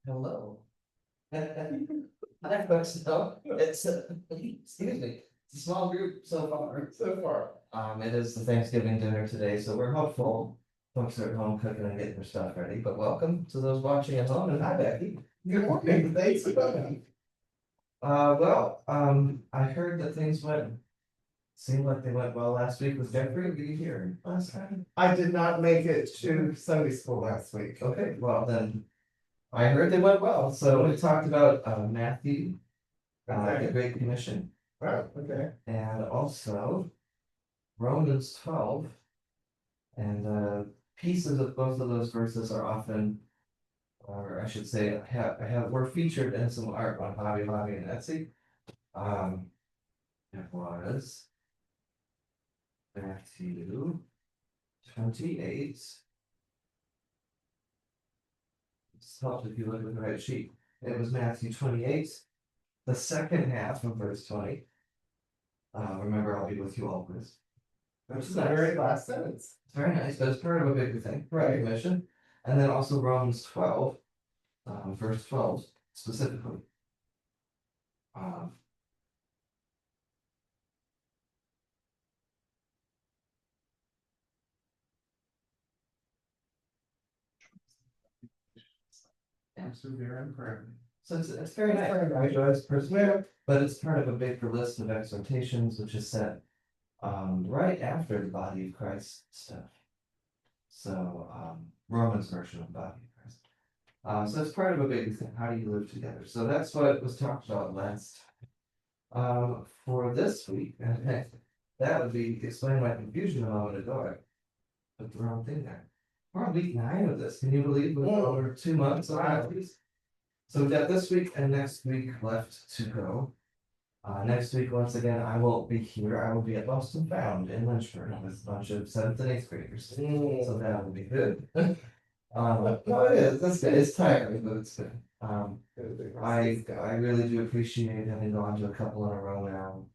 Hello. Hi, folks. So it's excuse me. It's a small group so far. So far. It is the Thanksgiving dinner today, so we're hopeful folks are at home cooking and getting their stuff ready. But welcome to those watching at home, and hi, Becky. Good morning. Thanks for coming. I heard that seemed like they went well last week with Jeffrey. Were you here last time? I did not make it to Sunday school last week. Okay, well then, I heard they went well. So we talked about Matthew, the Great Commission, Oh, okay. and also Romans 12. And pieces of both of those verses are often, or I should say, were featured in some art on Hobby Lobby and Etsy. It was Matthew 28. It's helped if you look at the right sheet. It was Matthew 28, the second half of verse 20. Remember, I'll be with you always. Which is the very last sentence. It's very nice, but it's part of a bigger thing, right? Commission. And then also Romans 12, verse 12 specifically. Persevere and pray. So it's very nice. I enjoy this persevere, but it's part of a bigger list of exhortations, which is set right after the body of Christ stuff. So Romans version of body of Christ. So it's part of a big thing. How do you live together? So that's what was talked about last. For this week, that would be explain my confusion a moment ago. I put the wrong thing there. We're on week 9 of this. Can you believe we're over 2 months on these? So we've got this week and next week left to go. Next week, once again, I won't be here. I will be at Lost and Found in Lynchburg with a bunch of 7th and 8th graders. So that will be good. No, it is. That's good. It's tiring, but it's good. I really do appreciate having gone to a couple in a row now.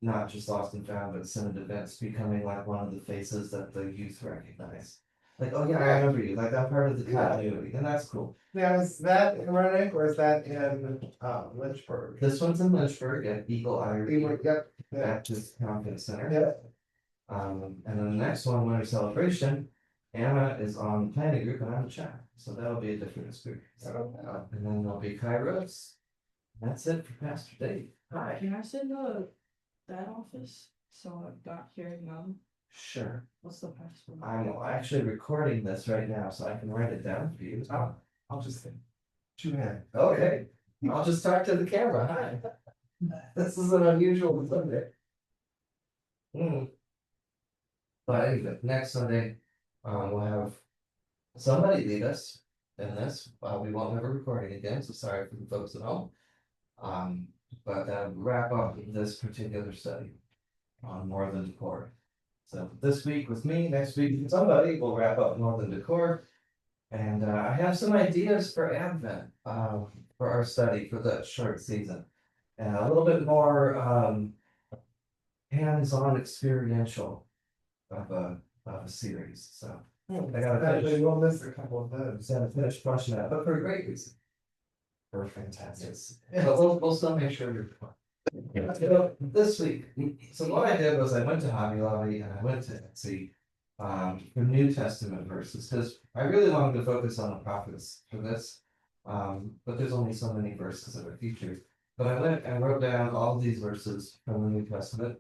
Not just Lost and Found, but Synod events becoming like one of the faces that the youth recognize. Like, oh yeah, I remember you. Like, I'm part of the continuity, and that's cool. Now, is that in Rennick or is that in Lynchburg? This one's in Lynchburg at Eagle Eye Yep. Baptist Conference Center. Yep. And then the next one, Winter Celebration, Anna is on the planning group and I'm the chat. So that'll be a different experience. And then there'll be Kairos. That's it for Pastor Dave. Hi. Can I send that office? So I've got hearing them. Sure. What's the password? I'm actually recording this right now, so I can write it down for you. I'll just say, two hands. Okay. I'll just talk to the camera. Hi. This is an unusual Sunday. But anyway, next Sunday, we'll have somebody lead us in this. We won't have a recording again, so sorry for the folks at home. But that'll wrap up this particular study on Northern Decor. So this week with me, next week with somebody, we'll wrap up Northern Decor. And I have some ideas for Advent for our study for the short season. And a little bit more hands-on experiential of a series. So I gotta finish. We'll miss a couple of those. Gotta finish flushing that, but for a great reason. For fantastic. But we'll still make sure you're fine. This week, so what I did was I went to Hobby Lobby and I went to Etsy for New Testament verses because I really wanted to focus on the prophets for this. But there's only so many verses that are featured. But I went and wrote down all of these verses from the New Testament,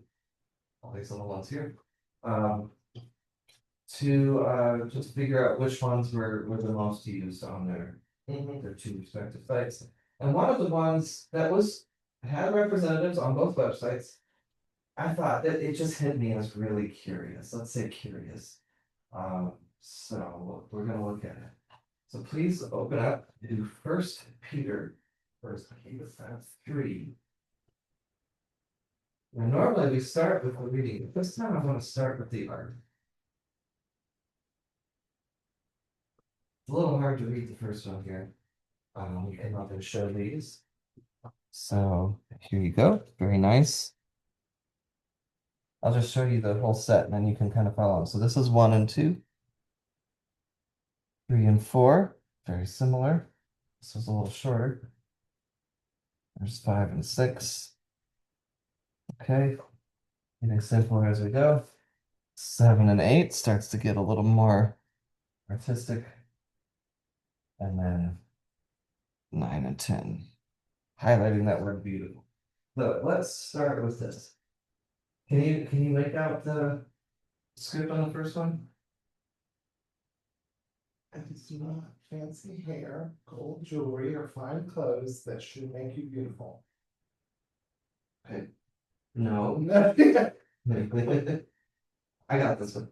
all these little ones here, to just figure out which ones were the most used on their 2 respective sites. And one of the ones that had representatives on both websites, I thought that it just hit me as really curious. Let's say curious. So we're going to look at it. So please open up to 1 Peter 3. Now, normally we start with the reading. This time I want to start with the art. It's a little hard to read the first one here. We came up and show these. So here you go. Very nice. I'll just show you the whole set and then you can kind of follow. So this is 1 and 2. 3 and 4, very similar. This was a little shorter. There's 5 and 6. Okay, getting simpler as we go. 7 and 8 starts to get a little more artistic. And then 9 and 10. Highlighting that word beautiful. So let's start with this. Can you make out the script on the first one? And it's not fancy hair, gold jewelry, or fine clothes that should make you beautiful. No. Yeah. I got this one.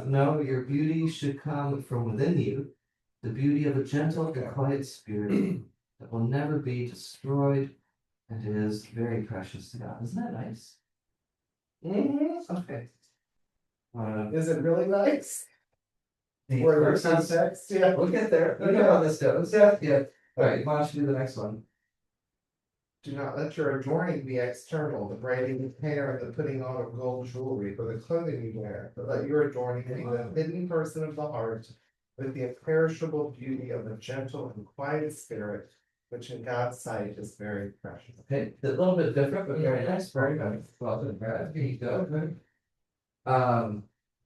No, your beauty should come from within you, the beauty of a gentle and quiet spirit that will never be destroyed and is very precious to God. Isn't that nice? Okay. Is it really nice? The Or the verses, context? Yeah. we'll get there. We know how this goes. Yeah. Yeah. All right, why don't you do the next one? Do not let your adorning be external, the braiding of hair and the putting on of gold jewelry for the clothing you wear, but let your adorning be the hidden person of the heart, with the imperishable beauty of a gentle and quiet spirit, which in God's sight is very precious. Okay, a little bit different, but very nice. Very good. Well done, Brad. Here you go.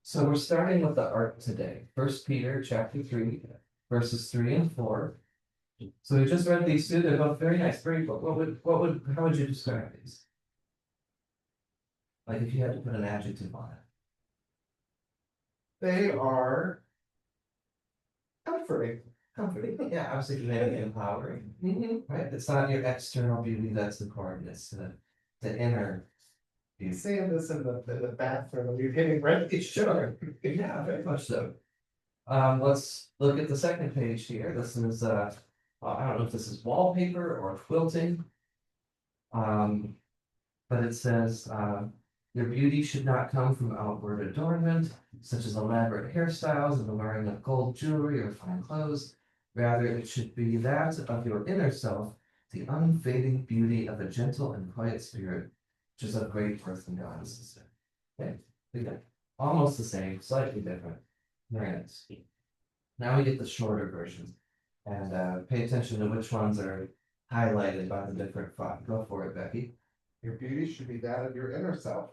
So we're starting with the art today. 1 Peter chapter 3, verses 3 and 4. So we just read these two. They're both very nice. Very. How would you describe these? Like if you had to put an adjective on it. They are comforting. Comforting. Yeah, I was thinking maybe empowering. Right? It's not your external beauty that's important. It's the inner beauty. Seeing this in the bathroom, you're getting ready. Sure. Yeah, very much so. Let's look at the second page here. This is I don't know if this is wallpaper or quilting. But it says, your beauty should not come from outward adornment, such as elaborate hairstyles and the wearing of gold jewelry or fine clothes. Rather, it should be that of your inner self, the unfading beauty of a gentle and quiet spirit, which is of great worth in God. Okay, we got almost the same, slightly different. Very nice. Now we get the shorter versions, and pay attention to which ones are highlighted by the different font. Go for it, Becky. Your beauty should be that of your inner self,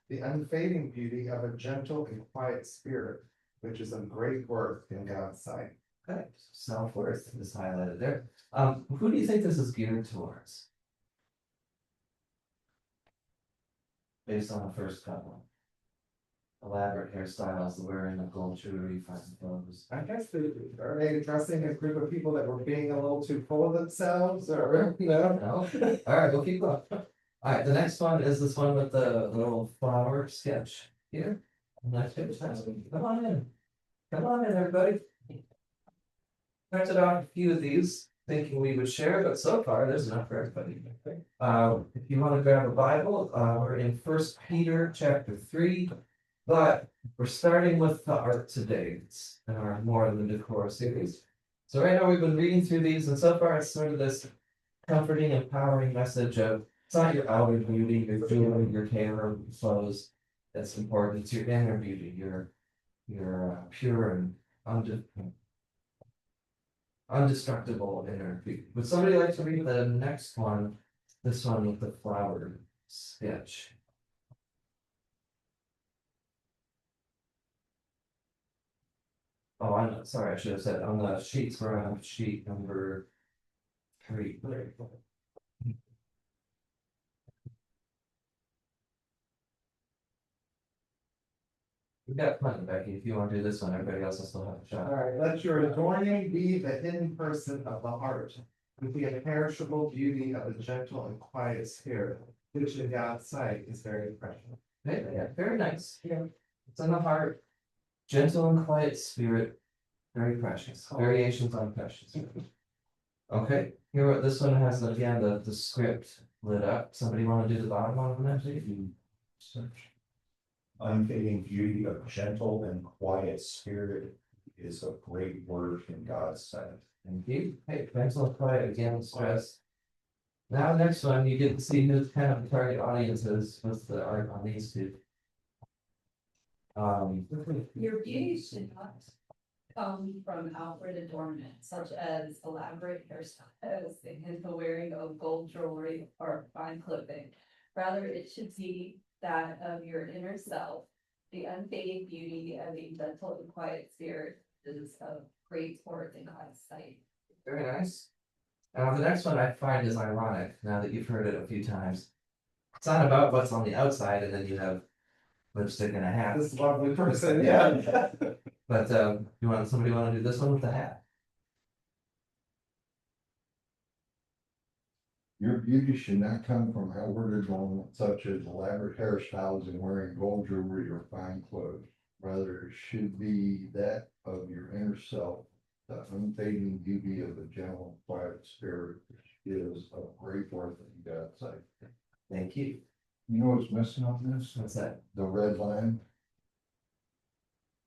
the unfading beauty of a gentle and quiet spirit, which is of great worth in God's sight. Okay, self-worth is highlighted there. Who do you think this is geared towards? Based on the first couple. Elaborate hairstyles, the wearing of gold jewelry, fine clothes. I guess are they addressing a group of people that were being a little too full of themselves, or no? No? All right, we'll keep going. All right, the next one is this one with the little flower sketch here. Next page. Come on in. Come on in, everybody. Printed out a few of these, thinking we would share, but so far there's enough for everybody. If you want to grab a Bible, we're in 1 Peter chapter 3, but we're starting with the art today. It's in our More Than Decor series. So right now we've been reading through these, and so far it's sort of this comforting, empowering message of it's not your outer beauty, your jewelry, your hair, or clothes that's important. It's your inner beauty, your pure and undestructible inner beauty. Would somebody like to read the next one? This one with the flower sketch. Oh, I'm not sorry. I should have said on the sheets. We're on sheet number 3. We've got plenty, Becky. If you want to do this one, everybody else will still have a shot. All right, let your adorning be the hidden person of the heart, with the imperishable beauty of a gentle and quiet spirit, which in God's sight is very precious. Yeah, very nice. Yeah. It's in the heart. Gentle and quiet spirit. Very precious. Variations on precious. Okay. Here, this one has again the script lit up. Somebody want to do the bottom one of that, please? Search. Unfading beauty of gentle and quiet spirit is a great word in God's sight. Thank you. Hey, gentle and quiet again, stress. Now, next one, you get to see who's kind of the target audience is with the art on these two. Your beauty should not come from outward adornment, such as elaborate hairstyles and the wearing of gold jewelry or fine clothing. Rather, it should be that of your inner self. The unfading beauty of a gentle and quiet spirit is of great worth in God's sight. Very nice. The next one I find is ironic, now that you've heard it a few times. It's not about what's on the outside, and then you have lipstick and a hat. This lovely person, yeah. But somebody want to do this one with the hat? Your beauty should not come from outward adornment such as elaborate hairstyles and wearing gold jewelry or fine clothes. Rather, it should be that of your inner self, the unfading beauty of a gentle, quiet spirit, which is of great worth in God's sight. Thank you. You know what's missing on this? What's that? The red line,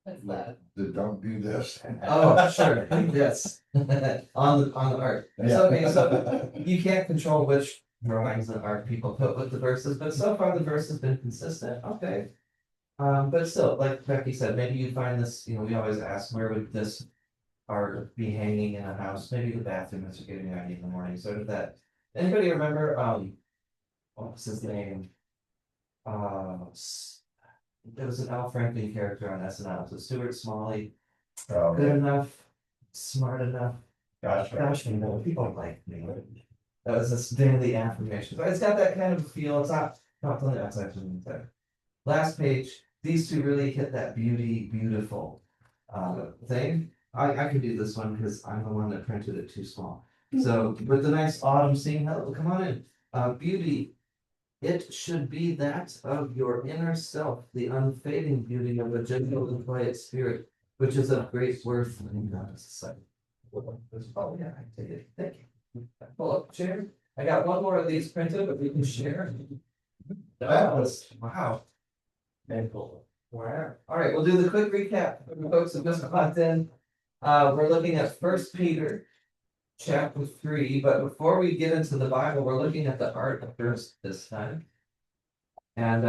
What's that? the don't do this. Oh, sure, yes. On the art. So, okay, so you can't control which drawings and art people put with the verses, but so far the verse has been consistent, okay. But still, like Becky said, maybe you find this, we always ask, where would this art be hanging in a house? Maybe the bathroom as you're getting ready in the morning, sort of that. Anybody remember, what was his name? There was an Al Franken character on SNL, so Stuart Smalley, good enough, smart enough. Gosh, people like me. That was this daily affirmation. So it's got that kind of feel. It's not on the outside. Last page, these two really hit that beautiful thing. I could do this one because I'm the one that printed it too small. So with the nice autumn scene, hello, come on in. Beauty. It should be that of your inner self, the unfading beauty of a gentle and quiet spirit, which is of great worth in God's sight. Oh, yeah, I take it. Thank you. Pull up chair. I got one more of these printed, but we can share. Wow. Wow. All right, we'll do the quick recap for the folks that just clocked in. We're looking at First Peter chapter 3, but before we get into the Bible, we're looking at the art first this time. And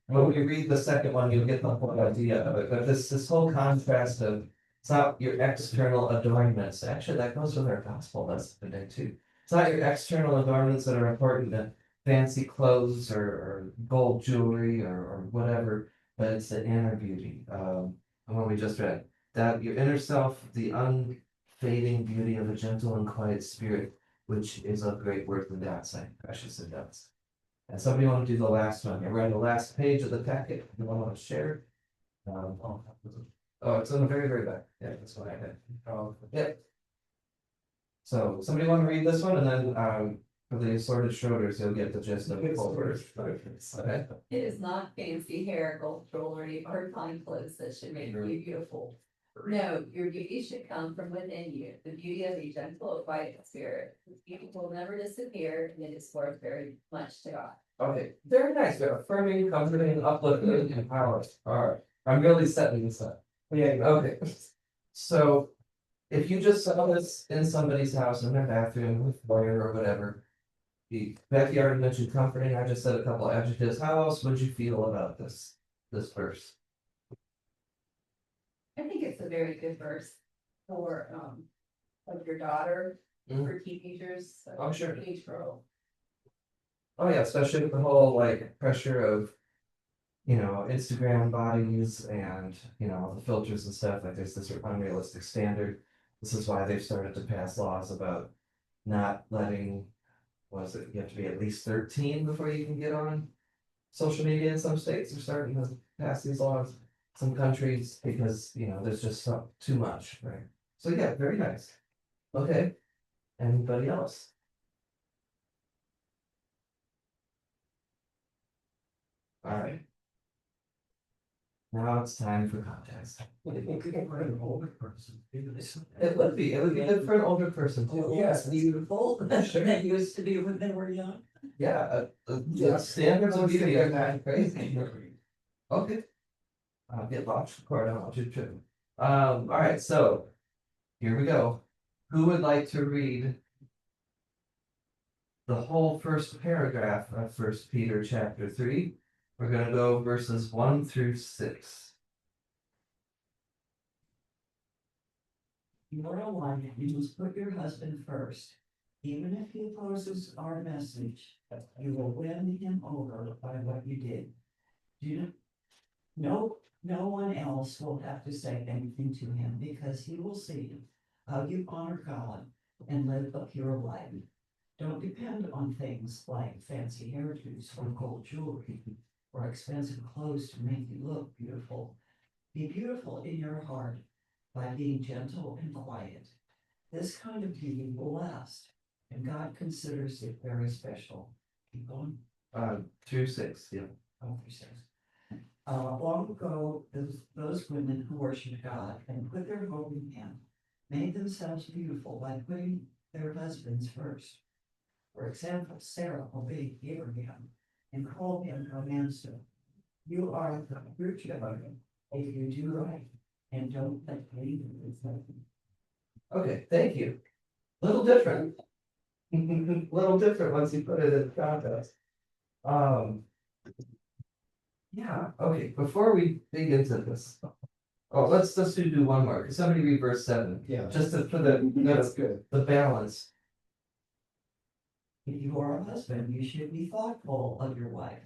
when we read the second one, you'll get the whole idea of it. But this whole contrast of it's not your external adornments. Actually, that goes with our gospel lesson today too. It's not your external adornments that are important, the fancy clothes or gold jewelry or whatever, but it's the inner beauty. And what we just read, that your inner self, the unfading beauty of a gentle and quiet spirit, which is of great worth in God's sight. Precious in God's sight. And somebody want to do the last one here. We're on the last page of the packet. You want to share? Oh, it's on the very back. Yeah, that's what I had. Yep. So somebody want to read this one, and then for the assorted Schroders, you'll get the gist of the whole verse. Okay. It is not fancy hair, gold jewelry, or fine clothes that should make you beautiful. No, your beauty should come from within you, the beauty of a gentle and quiet spirit. This beauty will never disappear, and it is worth very much to God. Okay, very nice. They're affirming, comforting, uplifting, empowering. All right, I'm really setting this up. Yeah. Okay. So, if you just saw this in somebody's house, in their bathroom, with foyer or whatever, Becky already mentioned comforting. I just said a couple adjectives. How else would you feel about this verse? I think it's a very good verse for like your daughter, for teenagers. Oh, sure. Teenage girl. Oh yeah, especially with the whole like pressure of, Instagram bodies and, the filters and stuff, like there's this unrealistic standard. This is why they've started to pass laws about not letting, you have to be at least 13 before you can get on social media in some states. They're starting to pass these laws, some countries, because, there's just too much, right? So yeah, very nice. Okay, anybody else? All right. Now it's time for context. It would be good for an older person too. Yes, beautiful. That used to be when they were young. Yeah, the standards of beauty are not crazy. Okay. I'll get launched record, I don't want you to trip. All right, so here we go. Who would like to read the whole first paragraph of First Peter chapter 3? We're gonna go verses 1 through 6. you're a wife, you must put your husband first. Even if he opposes our message, you will win him over by what you did. You, no one else will have to say anything to him because he will see how you honor God and live a pure life. Don't depend on things like fancy hairdos or gold jewelry or expensive clothes to make you look beautiful. Be beautiful in your heart by being gentle and quiet. This kind of beauty will last, and God considers it very special. Keep going. Through 6, yeah. Oh, through 6. Long ago, those women who worshiped God and put their hope in Him made themselves beautiful by putting their husbands first. For example, Sarah obeyed Abraham and called him her manservant. You are the virtue of him if you do right and don't let anyone with Okay, thank you. Little different. Little different once you put it in context. Yeah, okay, before we dig into this. Oh, let's do one more. Could somebody read verse 7? Yeah. Just for That's good. the balance. If you are a husband, you should be thoughtful of your wife.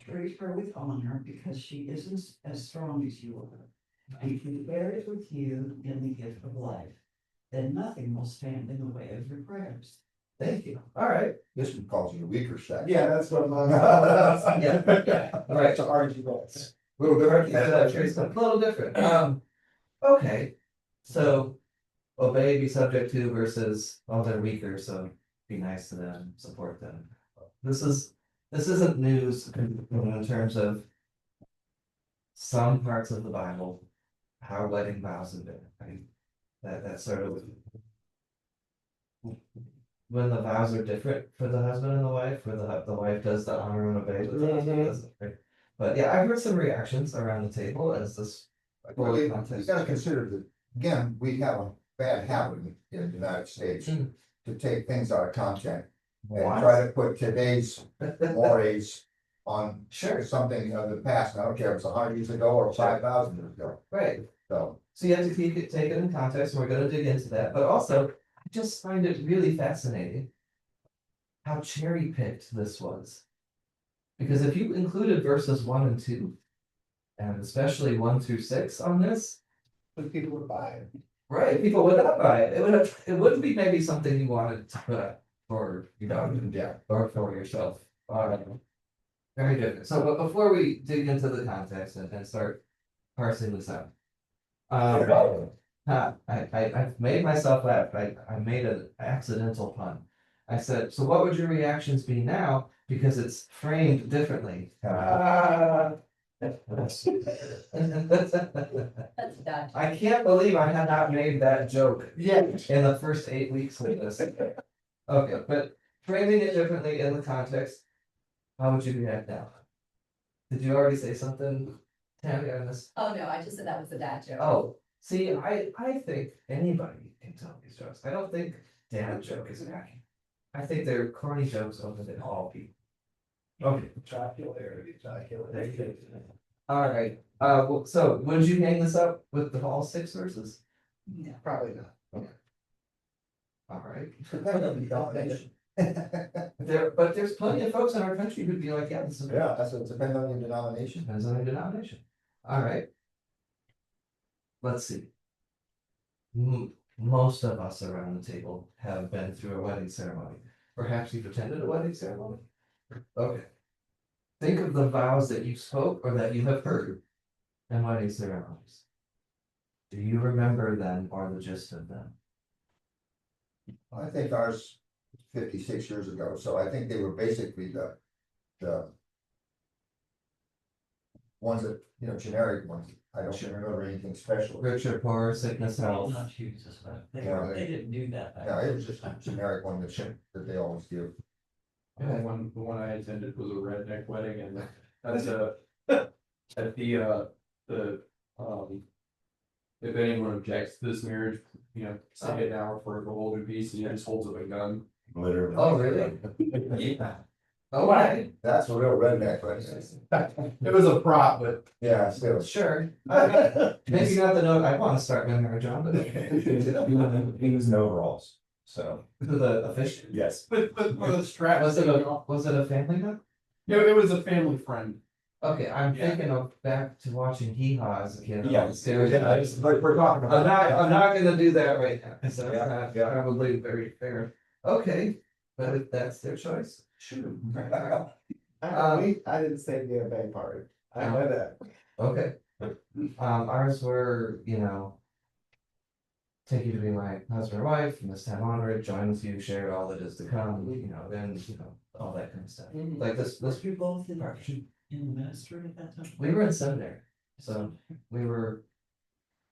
Treat her with honor because she isn't as strong as you are. And if you bear it with you in the gift of life, then nothing will stand in the way of your prayers. Thank you. All right. This one calls it a weaker sex. Yeah, that's what I'm. Yeah. All right. To argue that. Little different. A little different. Okay. So obey, be subject to versus, well, they're weaker, so be nice to them, support them. This isn't news in terms of some parts of the Bible, how wedding vows have been, right? That's sort of when the vows are different for the husband and the wife, where the wife does the honor and obey, but the husband doesn't, right? But yeah, I've heard some reactions around the table as this. Well, you gotta consider that, again, we have a bad habit in the United States to take things out of content and try to put today's mores on something of the past. I don't care if it's 100 years ago or 5,000 years ago. Right. So you have to take it in context, and we're gonna dig into that, but also, I just find it really fascinating how cherry picked this was. Because if you included verses 1 and 2, and especially 1 through 6 on this, But people would buy it. right, people would not buy it. It wouldn't be maybe something you wanted to put up for, yeah, or for yourself. Very different. So, but before we dig into the context and start parsing this out. I've made myself laugh. I made an accidental pun. I said, so what would your reactions be now? Because it's framed differently. That's that. I can't believe I have not made that joke Yeah. in the first 8 weeks of this. Okay, but framing it differently in the context, how would you react now? Did you already say something, Tammy, on this? Oh, no, I just said that was a dad joke. Oh, see, I think anybody can tell these jokes. I don't think dad joke is bad. I think they're corny jokes over than all people. Okay. All right, well, so would you hang this up with the all 6 verses? Yeah, probably not. All right. depends on the denomination. But there's plenty of folks in our country who'd be like, yeah, this is. Yeah, that's what depends on your denomination. Depends on your denomination. All right. Let's see. Most of us around the table have been through a wedding ceremony. Perhaps you've attended a wedding ceremony. Okay. Think of the vows that you spoke or that you have heard in wedding ceremonies. Do you remember them or the gist of them? I think ours 56 years ago, so I think they were basically the ones that, generic ones. I don't remember anything special. Rich or poor, sickness, health. Not Jesus, but they Yeah. didn't do that. back Yeah, then. it was just a generic one that they always give. The one I attended was a redneck wedding, and that's at if anyone objects to this marriage, say it now for the hold in peace, and he just holds up a gun. Literally. Oh, really? Yeah. Okay, That's a real redneck, right? It was a prop, but Yeah, still. sure. Maybe not the note I want to start with her, John, but He was in overalls, so, the official. yes. but the strap Was it a family note? It was a family friend. Okay, I'm Yeah. thinking of back to watching Hee Haw as a kid. Yeah, we're talking I'm about. not gonna do that right now, because that's Yeah, not yeah. probably very fair. Okay, but if that's their choice, sure. I didn't say the obey part. I know that. Okay. Ours were, take you to be my husband or wife, from this time onward, join with you, share all that is to come, then, all that kind of stuff. Like this, Were you both in the ministry at that time? we were in seminary, so we were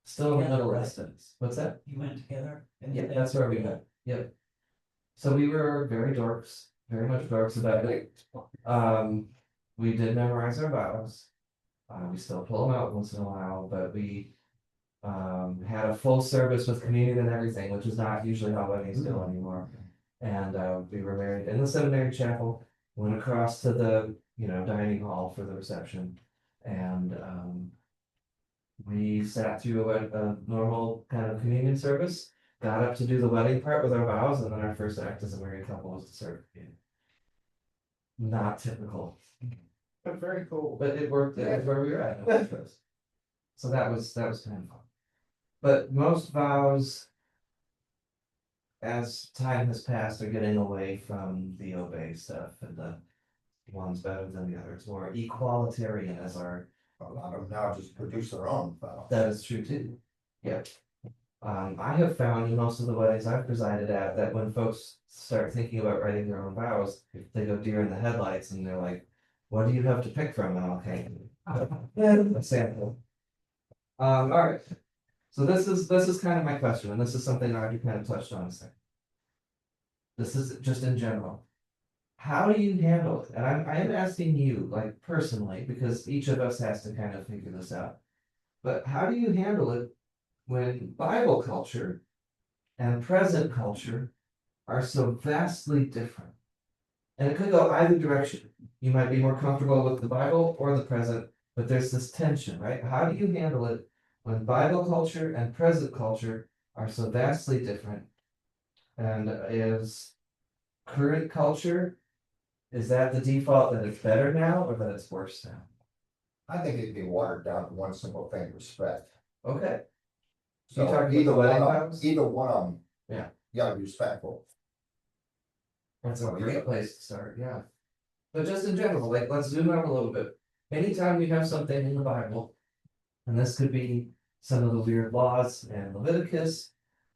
still in the middle of studies. What's that? You went together? Yeah, that's where we met, yep. So we were very much dorks about it. We did memorize our vows. We still pull them out once in a while, but we had a full service with communion and everything, which is not usually how weddings go anymore. And we were married in the seminary chapel, went across to the, dining hall for the reception. And we sat through a normal kind of communion service, got up to do the wedding part with our vows, and then our first act as a married couple was to serve communion. Not typical, But very cool. but it worked. That's where we were at. So that was kind of fun. But most vows, as time has passed, are getting away from the obey stuff and the one's better than the other. It's more equalitarian as our. A lot of them now just produce their own vows. That is true too. Yeah. I have found in most of the weddings I've presided at that when folks start thinking about writing their own vows, they go deer in the headlights and they're like, what do you have to pick from? And I'll okay. A sample. All right. So this is kind of my question, and this is something I already kind of touched on a second. This is just in general. How do you handle it? And I am asking you, like personally, because each of us has to kind of figure this out. But how do you handle it when Bible culture and present culture are so vastly different? And it could go either direction. You might be more comfortable with the Bible or the present, but there's this tension, right? How do you handle it when Bible culture and present culture are so vastly different? And is current culture, is that the default that it's better now or that it's worse now? I think it'd be watered down to one simple thing, respect. Okay. So You talking either about the one wedding of, vows? either one of them. Yeah. You gotta be respectful. That's a great place to start, yeah. But just in general, like, let's zoom out a little bit. Anytime you have something in the Bible, and this could be some of the weird laws in Leviticus,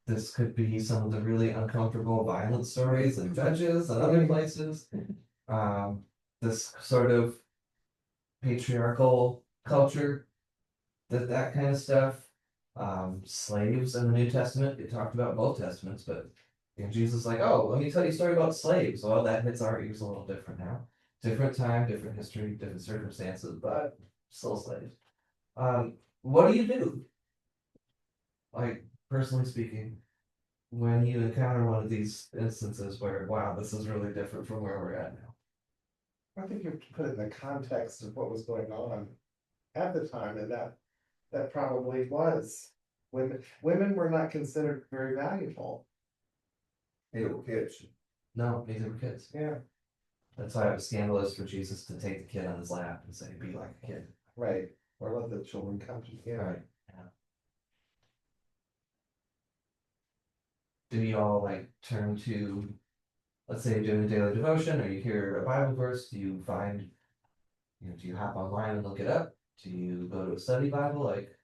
this could be some of the really uncomfortable violent stories in Judges and other places. This sort of patriarchal culture, that kind of stuff. Slaves in the New Testament, it talked about both testaments, but Jesus is like, oh, let me tell you a story about slaves. Well, that hits our ears a little different now. Different time, different history, different circumstances, but still slaves. What do you do? Like, personally speaking, when you encounter one of these instances where, wow, this is really different from where we're at now. I think you have to put it in the context of what was going on at the time, and that probably was. Women were not considered very valuable. Neither were kids. No, neither were kids. Yeah. That's why it was scandalous for Jesus to take the kid on his lap and say, be like a kid. Right. Or let the children come to you. Right. Yeah. Do you all like turn to, let's say you're doing a daily devotion or you hear a Bible verse, do you find, do you hop online and look it up? Do you go to a study Bible? Like,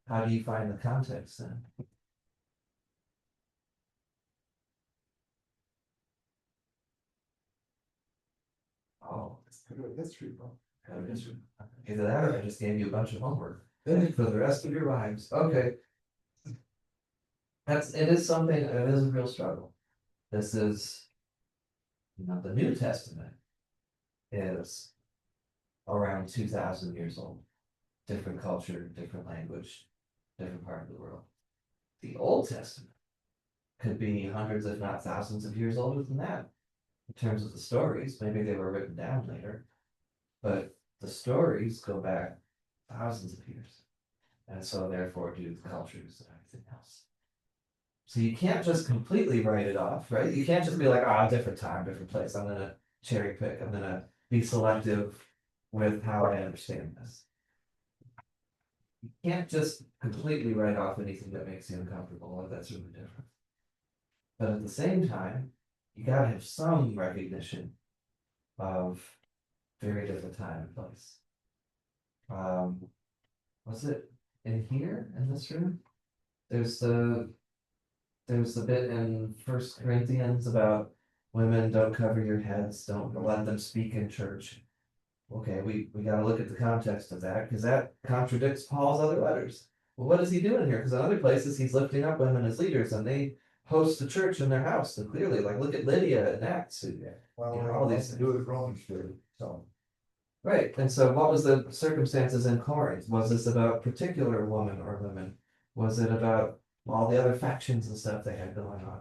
how do you find the context then? Oh, It's kind of a history book. kind of history. Either that or I just gave you a bunch of homework for the rest of your lives. Okay. It is something, it is a real struggle. This is, the New Testament is around 2,000 years old. Different culture, different language, different part of the world. The Old Testament could be hundreds, if not thousands of years older than that. in terms of the stories, maybe they were written down later, but the stories go back thousands of years. And so therefore do the cultures and everything else. So you can't just completely write it off, right? You can't just be like, ah, different time, different place. I'm gonna cherry pick. I'm gonna be selective with how I understand this. You can't just completely write off anything that makes you uncomfortable, or that's really different. But at the same time, you gotta have some recognition of very different time and place. Was it in here in this room? There's the bit in First Corinthians about women don't cover your heads, don't let them speak in church. Okay, we gotta look at the context of that, because that contradicts Paul's other letters. Well, what is he doing here? Because in other places he's lifting up women as leaders and they host the church in their house. And clearly, like look at Lydia and Acts. Well, all these to do with Romans too, so. Right, and so what was the circumstances in Corinth? Was this about particular woman or women? Was it about all the other factions and stuff they had going on?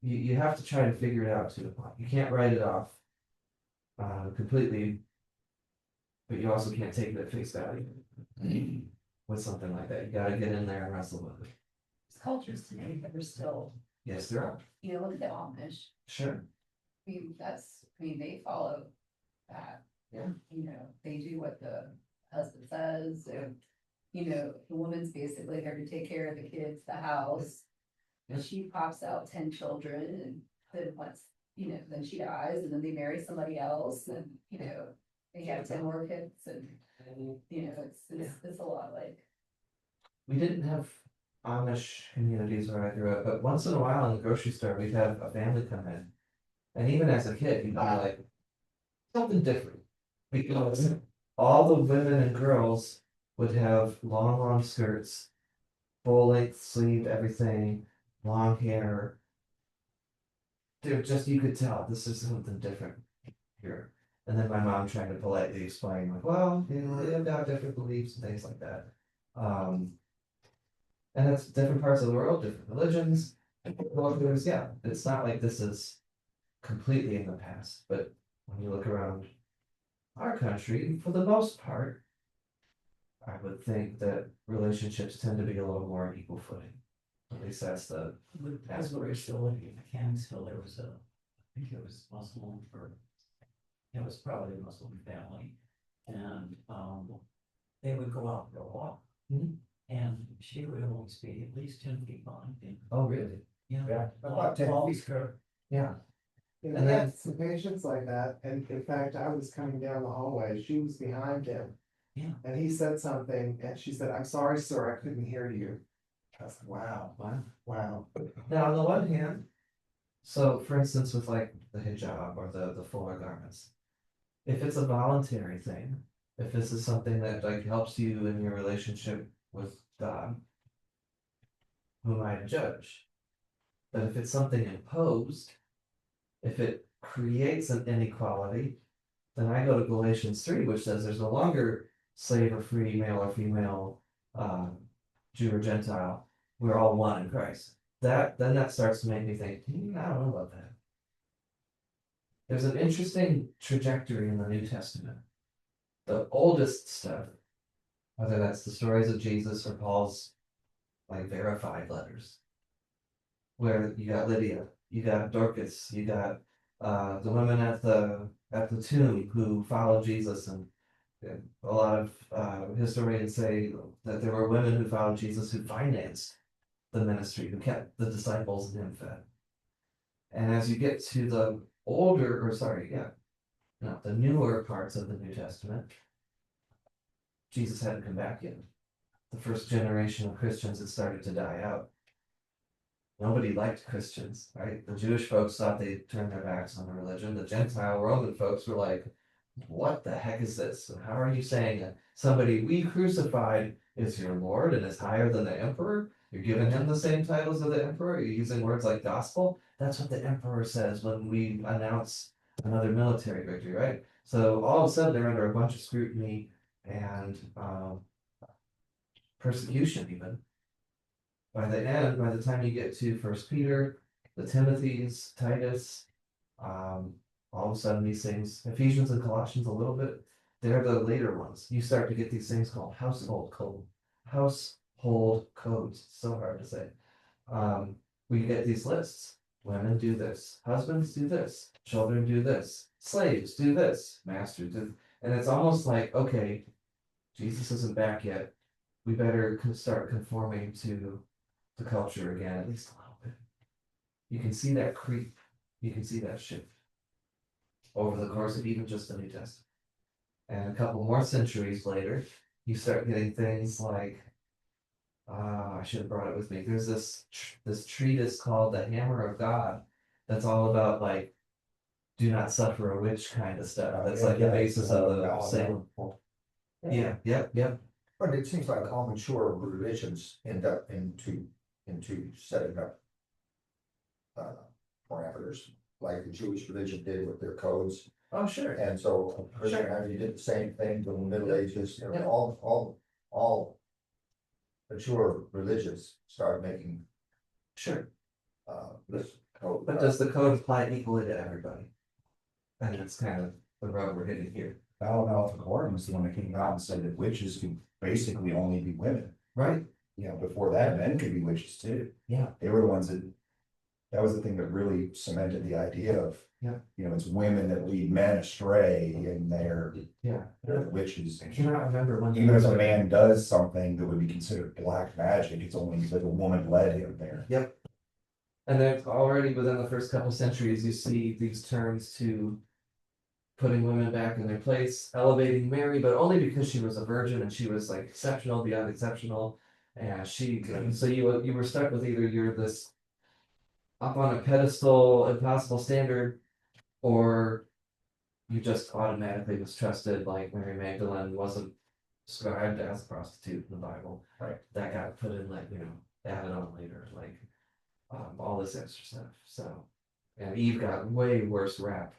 You have to try to figure it out to the point. You can't write it off completely, but you also can't take it at face value with something like that. You gotta get in there and wrestle with it. There's cultures today that are still, Yes, there are. you know, look at the Amish. Sure. They follow that. Yeah. You know, they do what the husband says, and, you know, the woman's basically there to take care of the kids, the house. Yeah. She pops out 10 children, and then once, you know, then she dies, and then they marry somebody else, and, you know, they have 10 more kids, and, you know, it's a lot like. We didn't have Amish communities where I grew up, but once in a while in the grocery store, we'd have a family come in. And even as a kid, you'd be like, something different. Because all the women and girls would have long, long skirts, full length sleeve, everything, long hair. They're just, you could tell this is something different here. And then my mom trying to politely explain, like, well, you know, they've got different beliefs and things like that. And it's different parts of the world, different religions. Well, there's, yeah, it's not like this is completely in the past, but when you look around our country, for the most part, I would think that relationships tend to be a little more equal footing. At least that's the As we're still living in Mechanicsville, there was I think it was Muslim, or it was probably a Muslim family. And, they would go out for a walk. Mhm. And she would always be at least 10 feet behind him. Oh, really? Yeah. About 10 Long feet. skirt. Yeah. And And we then- had some patients like that, and in fact, I was coming down the hallway, she was behind him. Yeah. And he said something, and she said, "I'm sorry, sir, I couldn't hear you." I said, wow, Wow. wow. Now, on the one hand, so for instance, with like the hijab or the fuller garments, if it's a voluntary thing, if this is something that like helps you in your relationship with God, who am I to judge? But if it's something imposed, if it creates an inequality, then I go to Galatians 3, which says there's no longer slave or free, male or female, Jew or Gentile. We're all one in Christ. That starts to make me think, I don't know about that. There's an interesting trajectory in the New Testament. The oldest stuff, whether that's the stories of Jesus or Paul's like verified letters, where you got Lydia, you got Dorcas, you got the women at the tomb who followed Jesus, and a lot of historians say that there were women who followed Jesus who financed the ministry, who kept the disciples and him fed. And as you get to the the newer parts of the New Testament, Jesus hadn't come back yet. The first generation of Christians had started to die out. Nobody liked Christians, right? The Jewish folks thought they'd turn their backs on the religion. The Gentile Roman folks were like, what the heck is this? And how are you saying that somebody we crucified is your Lord and is higher than the emperor? You're giving him the same titles of the emperor? You're using words like gospel? That's what the emperor says when we announce another military victory, right? So all of a sudden they're under a bunch of scrutiny and persecution even. By the time you get to First Peter, the Timothys, Titus, all of a sudden these things, Ephesians and Colossians a little bit, they're the later ones. You start to get these things called household codes. So hard to say. We get these lists. Women do this, husbands do this, children do this, slaves do this, masters do, and it's almost like, okay, Jesus isn't back yet. We better start conforming to the culture again, at least a little bit. You can see that creep. You can see that shift over the course of even just the New Testament. And a couple more centuries later, you start getting things like, I should have brought it with me. There's this treatise called The Hammer of God that's all about like do not suffer a witch kind of stuff. That's like the basis of the Salem. Yeah, yep. But it seems like all mature religions end up into setting up parameters, like the Jewish religion did with their codes. Oh, sure. And so Christianity did the same thing in the Middle Ages, you know, all mature religions started making Sure. this code. But does the code apply equally to everybody? And that's kind of the rub we're hitting here. Alpha Corum was the one that came out and said that witches can basically only be women. Right. You know, before that, men could be witches too. Yeah. They were the ones that was the thing that really cemented the idea of, Yeah. you know, it's women that lead men astray and they're Yeah. witches. I cannot remember when. Even if a man does something that would be considered black magic, it's only because a woman led him there. Yep. And then already within the first couple centuries, you see these turns to putting women back in their place, elevating Mary, but only because she was a virgin and she was like exceptional beyond exceptional. And so you were stuck with either you're this up on a pedestal, impossible standard, or you just automatically mistrusted, like Mary Magdalene wasn't described as a prostitute in the Bible. Right. That got put in like, added on later, like all this extra stuff. So, and Eve got way worse rap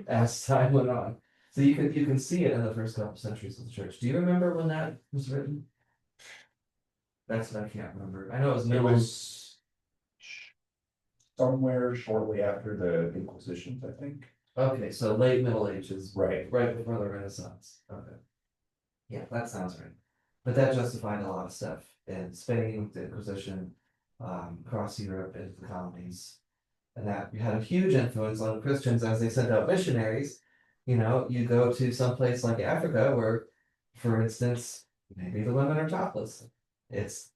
as time went on. So you can see it in the first couple centuries of the church. Do you remember when that was written? That's what I can't remember. I know it was It middle. was somewhere shortly after the Inquisitions, I think. Okay, so late Middle Ages, Right. right before the Renaissance. Okay. Yeah, that sounds right. But that justified a lot of stuff in Spain, the Inquisition, across Europe, into the colonies. And that had a huge influence on Christians as they sent out missionaries. You go to some place like Africa where, for instance, maybe the women are topless. It's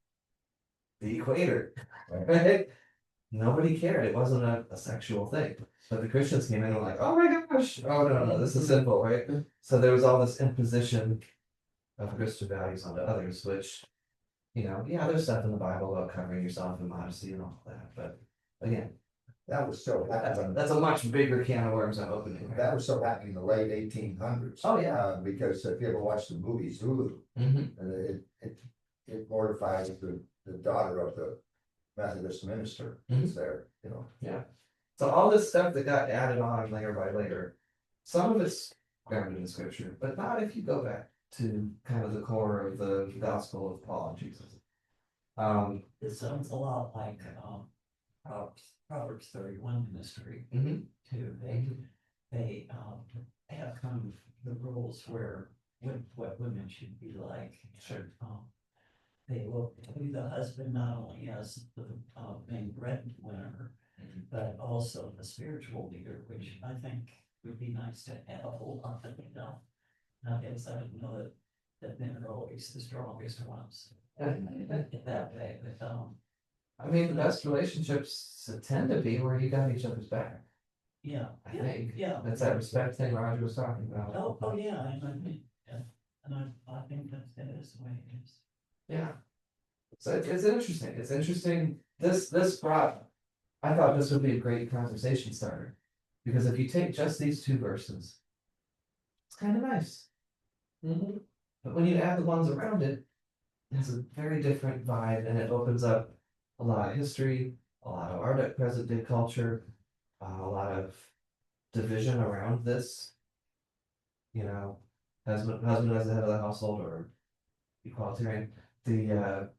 the equator, right? Nobody cared. It wasn't a sexual thing. But the Christians came in and were like, oh my gosh, oh no, this is sinful, right? So there was all this imposition of Christian values onto others, which, there's stuff in the Bible about covering yourself and modesty and all that. But again, That was still happening. that's a much bigger can of worms I'm opening. That was still happening in the late 1800s. Oh, yeah. Because if you ever watched the movie Zulu, Mm-hmm. it mortifies the daughter of the Methodist minister who's there, Yeah. So all this stuff that got added on layer by layer, some of it's grounded in scripture, but not if you go back to kind of the core of the gospel of Paul and Jesus. It sounds a lot like Proverbs 31 ministry Mhm. too. They have kind of the rules where what women should be like. Sure. They will view the husband not only as the main breadwinner, but also the spiritual leader, which I think would be nice to have a whole lot of, I guess I don't know that men are always the strongest ones. That way, but I mean, the best relationships tend to be where you got each other's back. yeah, I think. yeah. That's that respect thing Roger was talking about. Oh, yeah, and I think, I think that is the way it is. Yeah. So it's interesting. It's interesting. This brought. I thought this would be a great conversation starter, because if you take just these two verses, it's kind of nice. But when you add the ones around it, it's a very different vibe, and it opens up a lot of history, a lot of art at present day culture, a lot of division around this. Husband as the head of the household, or equalitarian. The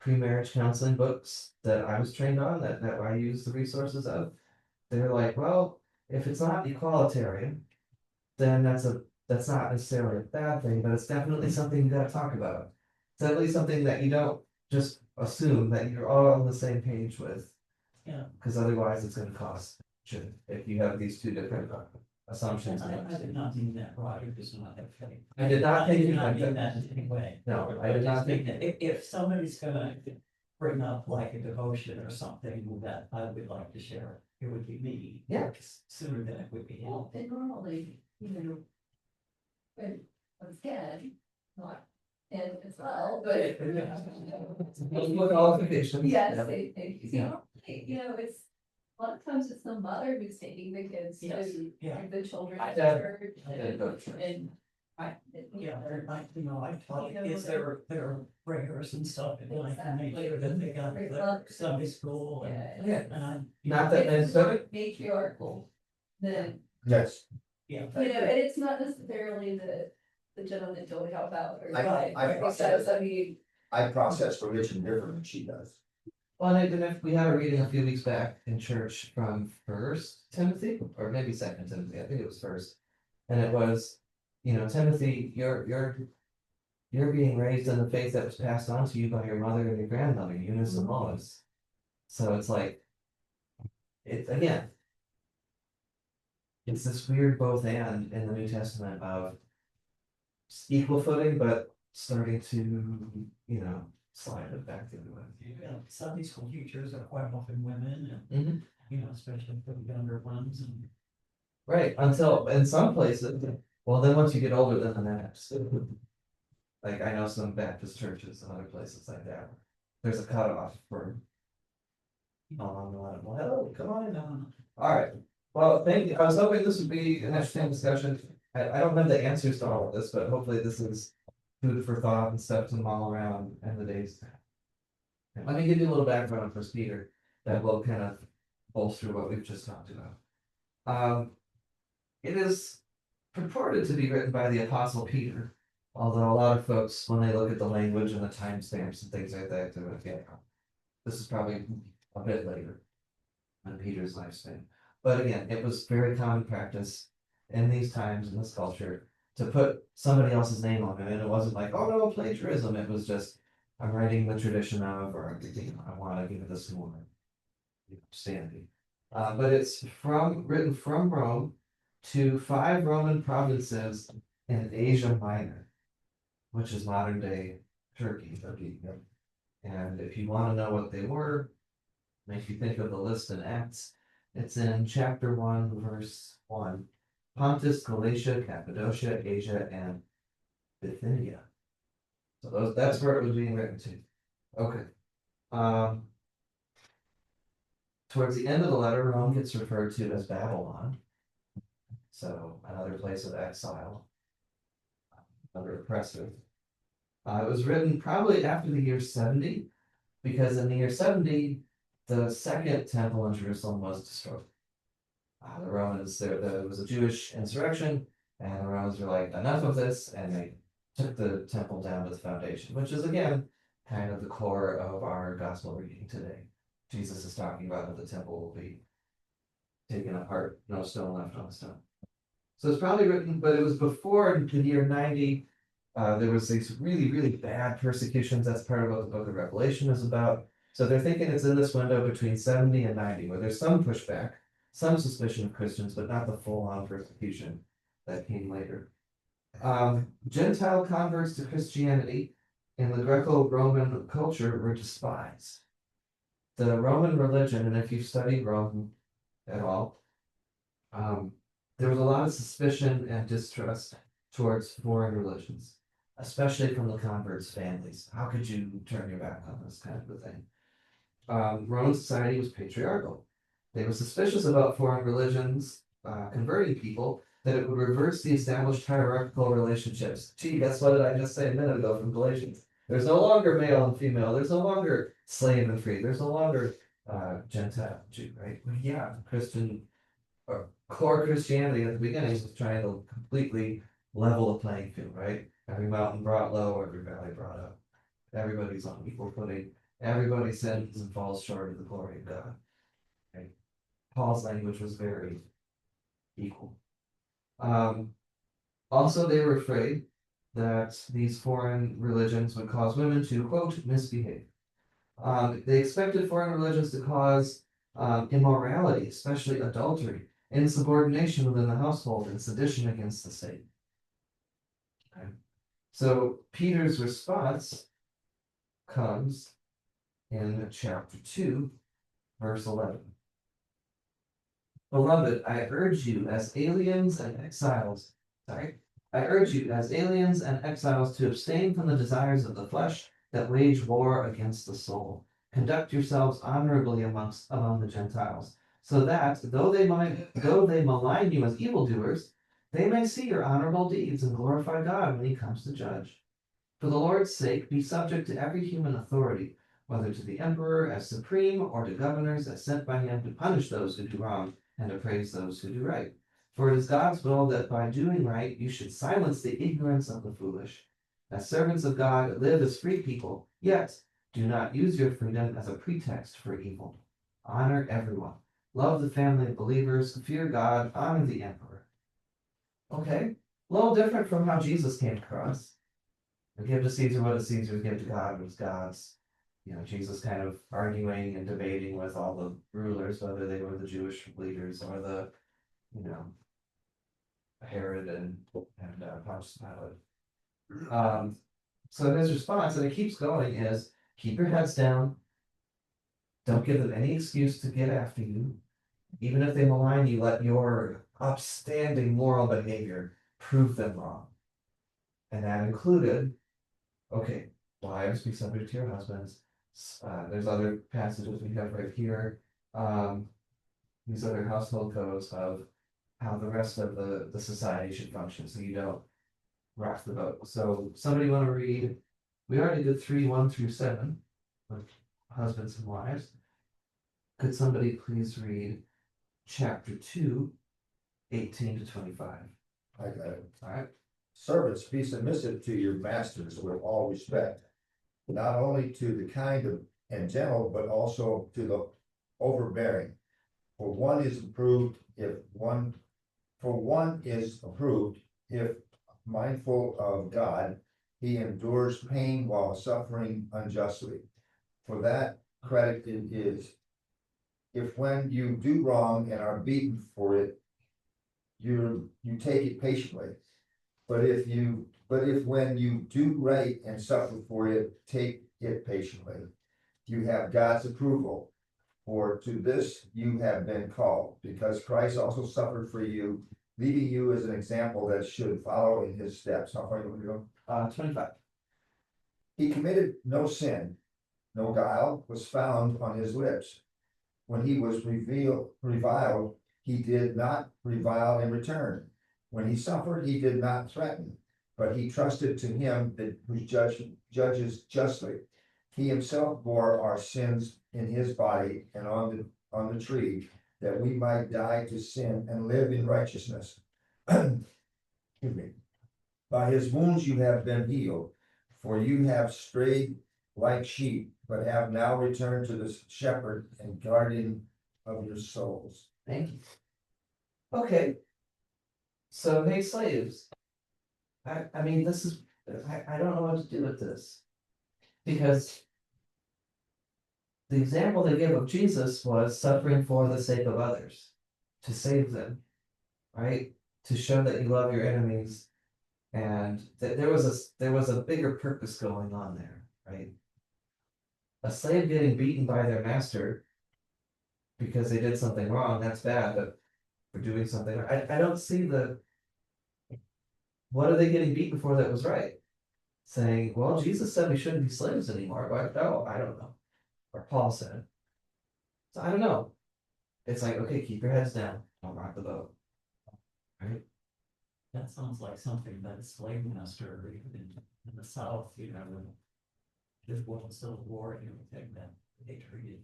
pre-marriage counseling books that I was trained on, that I use the resources of, they're like, well, if it's not equalitarian, then that's not necessarily a bad thing, but it's definitely something you gotta talk about. It's definitely something that you don't just assume that you're all on the same page with. Yeah. Cause otherwise it's gonna cost, if you have these two different assumptions. I did not mean that, Roger, does not have faith. I did not think did you not meant mean that. that in any way. No, I did not think that if somebody's gonna bring up like a devotion or something that I would like to share, it would be me. Yeah. Sooner than it would be him. Well, and normally, you know. When, once again, not, and as well, but. With qualifications. Yes, Yeah. thank you. So, you know, it's, a lot of times it's the mother who's taking the kids Yes, to yeah. like, the children I to did. church. I did go to church. And Yeah, I taught kids their prayers and stuff, and I can make sure that they got their Sunday school and. Yeah. And Not that it's many, more matriarchal than, Yes, yeah. you know, and it's not necessarily the gentleman don't help out or. I Because, I mean, I process religion different than she does. well, and even if we had a reading a few weeks back in church from First Timothy, or maybe Second Timothy, I think it was First. And it was, you know, Timothy, you're being raised in the faith that was passed on to you by your mother and your grandmother, Eunice and Lois. So it's like, it's again. It's this weird both and in the New Testament of equal footing, but starting to, you know, slide it back the other way. Yeah, Sunday school teachers are quite often women and, Mhm. you know, especially for the younger ones and. Right, until in some places, well, then once you get older, then the next. Like I know some Baptist churches and other places like that, there's a cutoff for. Well, hello, come on in now. All right, well, thank you, I was hoping this would be an interesting discussion. I don't have the answers to all of this, but hopefully this is food for thought and stuff to mull around in the days. And let me give you a little background on First Peter that will kind of bolster what we've just talked about. It is purported to be written by the Apostle Peter, although a lot of folks, when they look at the language and the timestamps and things like that, they're like, yeah, this is probably a bit later in Peter's lifespan. But again, it was very common practice in these times in this culture to put somebody else's name on it, and it wasn't like, oh no, plagiarism. It was just I'm writing the tradition of, or you know, I want to give this more standing. But it's written from Rome to 5 Roman provinces in Asia Minor, which is modern day Turkey. Yep. And if you want to know what they were, make you think of the list in Acts. It's in chapter 1, verse 1. Pontus, Galatia, Cappadocia, Asia, and Bithynia. So that's where it was being written to. Okay. Towards the end of the letter, Rome gets referred to as Babylon. So another place of exile, another oppressive. It was written probably after the year 70, because in the year 70, the second temple in Jerusalem was destroyed. The Romans, there was a Jewish insurrection, and the Romans were like, enough of this, and they took the temple down to the foundation, which is again kind of the core of our gospel reading today. Jesus is talking about how the temple will be taken apart, no stone left on stone. So it's probably written, but it was before the year 90. There was these really, really bad persecutions. That's part of what the book of Revelation is about. So they're thinking it's in this window between 70 and 90, where there's some pushback, some suspicion of Christians, but not the full-on persecution that came later. Gentile converts to Christianity in the Greco-Roman culture were despised. The Roman religion, and if you've studied Rome at all, there was a lot of suspicion and distrust towards foreign religions, especially from the converts' families. How could you turn your back on this kind of a thing? Roman society was patriarchal. They were suspicious about foreign religions converting people, that it would reverse the established hierarchical relationships. Gee, guess what did I just say a minute ago from Galatians? There's no longer male and female. There's no longer slave and free. There's no longer Gentile Jew, right? Well, yeah, Christian or core Christianity at the beginning was trying to completely level the playing field, right? Every mountain brought low, every valley brought up. Everybody's on equal footing. Everybody sins and falls short of the glory of God. Right? Paul's language was very equal. Also, they were afraid that these foreign religions would cause women to, quote, misbehave. They expected foreign religions to cause immorality, especially adultery, insubordination within the household, and sedition against the state. Okay. So Peter's response comes in chapter 2, verse 11. Beloved, I urge you as aliens and exiles, I urge you as aliens and exiles to abstain from the desires of the flesh that wage war against the soul. Conduct yourselves honorably among the Gentiles, so that though they malign you as evildoers, they may see your honorable deeds and glorify God when he comes to judge. For the Lord's sake, be subject to every human authority, whether to the emperor as supreme or to governors as sent by him to punish those who do wrong and to praise those who do right. For it is God's will that by doing right you should silence the ignorance of the foolish. As servants of God, live as free people, yet do not use your freedom as a pretext for evil. Honor everyone. Love the family of believers. Fear God. Honor the emperor. Okay, a little different from how Jesus came across. Give to Caesar what is Caesar's, give to God what is God's. Jesus kind of arguing and debating with all the rulers, whether they were the Jewish leaders or the, Herod and Pontius Pilate. So his response, and it keeps going, is keep your heads down. Don't give them any excuse to get after you. Even if they malign you, let your upstanding moral behavior prove them wrong. And that included, okay, wives, be subject to your husbands. There's other passages we have right here. These other household codes of how the rest of the society should function, so you don't rock the boat. So somebody want to read? We already did 3:1-7 with husbands and wives. Could somebody please read chapter 2, 18-25? I got it. All right. Servants, be submissive to your masters with all respect, not only to the kind of and gentle, but also to the overbearing. For one is approved if mindful of God, he endures pain while suffering unjustly. For that credit it is. If when you do wrong and are beaten for it, you take it patiently. But if when you do right and suffer for it, take it patiently. You have God's approval, for to this you have been called, because Christ also suffered for you, leaving you as an example that should follow in his steps. How far do you want to go? 25. He committed no sin, no guile was found on his lips. When he was reviled, he did not revile in return. When he suffered, he did not threaten, but he trusted to him who judges justly. He himself bore our sins in his body and on the tree, that we might die to sin and live in righteousness. Excuse me. By his wounds you have been healed, for you have strayed like sheep, but have now returned to the shepherd and guardian of your souls. Thank you. Okay. So, hey, slaves. I mean, this is, I don't know what to do with this. Because the example they give of Jesus was suffering for the sake of others, to save them, right? To show that you love your enemies. And that there was a bigger purpose going on there, right? A slave getting beaten by their master because they did something wrong, that's bad, but for doing something, I don't see what are they getting beaten for that was right? Saying, well, Jesus said we shouldn't be slaves anymore, but no, I don't know. Or Paul said. So I don't know. It's like, okay, keep your heads down, don't rock the boat. Right? That sounds like something that a slave master in the South, just wasn't Civil War and everything, that they treated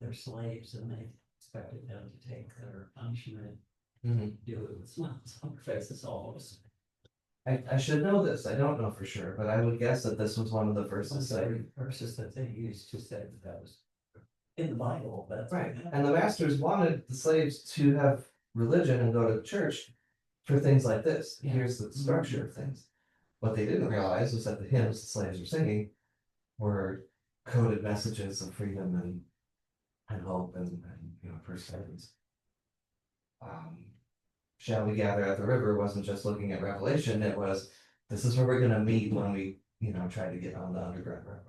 their slaves and they expected them to take their punishment, do it with smiles on their faces always. I should know this. I don't know for sure, but I would guess that this was one of the first to say. Verses that they used to say that was in the Bible. That's right. And the masters wanted the slaves to have religion and go to church for things like this. Here's the structure of things. What they didn't realize was that the hymns the slaves were singing were coded messages of freedom and hope and perseverance. Shall we gather at the river wasn't just looking at Revelation, it was, this is where we're gonna meet when we, try to get on the Underground Railroad.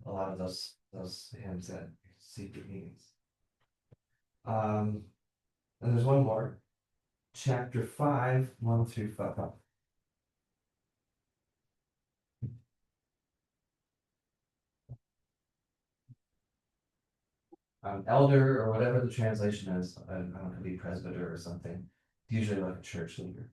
A lot of those hymns had secret meanings. And there's one more, chapter 5, 1 through 5. Elder or whatever the translation is, I don't know, it could be presbyter or something, usually like a church leader.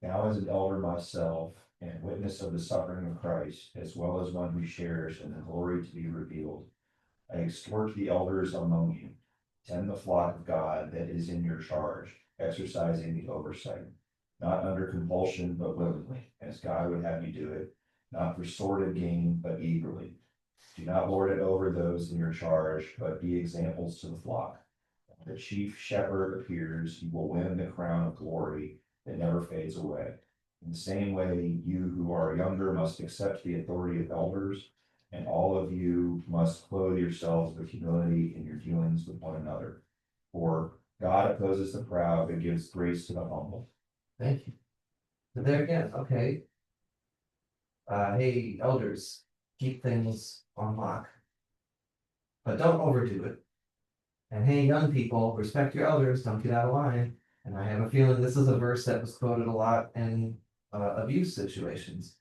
Now as an elder myself, and witness of the suffering of Christ, as well as one who shares in the glory to be revealed, I exhort the elders among you, tend the flock of God that is in your charge, exercising the oversight, not under compulsion, but willingly, as God would have you do it, not for sordid gain, but eagerly. Do not lord it over those in your charge, but be examples to the flock. When the chief shepherd appears, you will win the crown of glory that never fades away. In the same way, you who are younger must accept the authority of elders, and all of you must clothe yourselves with humility in your dealings with one another. For God opposes the proud, but gives grace to the humble. Thank you. So there again, okay. Hey, elders, keep things on lock, but don't overdo it. And hey, young people, respect your elders, don't get out of line. And I have a feeling this is a verse that was quoted a lot in abuse situations.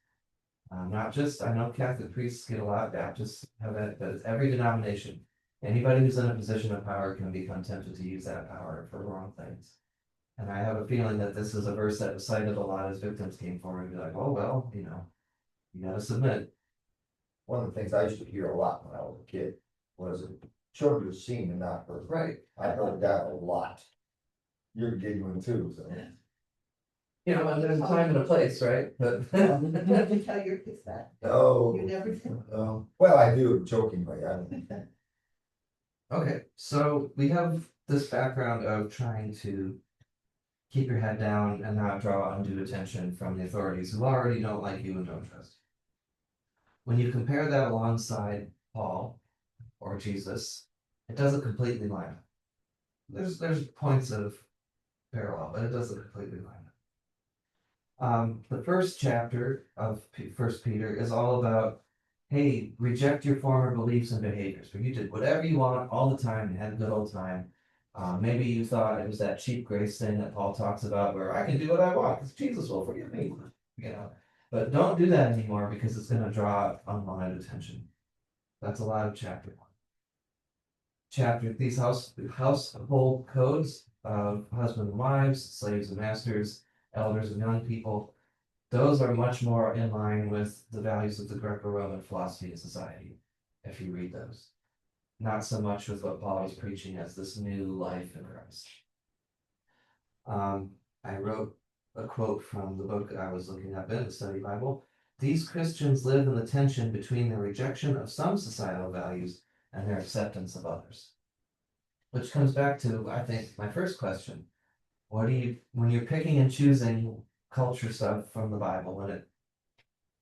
Not just, I know Catholic priests get a lot, Baptists have that, but it's every denomination. Anybody who's in a position of power can become tempted to use that power for wrong things. And I have a feeling that this is a verse that was cited a lot as victims came forward and be like, oh, well, you gotta submit. One of the things I used to hear a lot when I was a kid was children seen and not heard. Right. I heard that a lot. You're giggling too, so. And there's a time and a place, right? But Never tell your kids that. No. You never tell. No. Well, I do jokingly, I don't. okay, so we have this background of trying to keep your head down and not draw undue attention from the authorities who already don't like you and don't trust you. When you compare that alongside Paul or Jesus, it doesn't completely line up. There's points of parallel, but it doesn't completely line up. The first chapter of First Peter is all about, hey, reject your former beliefs and behaviors, where you did whatever you want all the time and had a good old time. Maybe you thought it was that cheap grace thing that Paul talks about, where I can do what I want because Jesus will forgive me, But don't do that anymore because it's going to draw unwanted attention. That's a lot of chapter 1. These household codes of husband and wives, slaves and masters, elders and young people, those are much more in line with the values of the Greco-Roman philosophy and society, if you read those. Not so much with what Paul is preaching as this new life in Christ. I wrote a quote from the book I was looking up in the study Bible. These Christians live in the tension between their rejection of some societal values and their acceptance of others. Which comes back to, I think, my first question. When you're picking and choosing culture stuff from the Bible, when it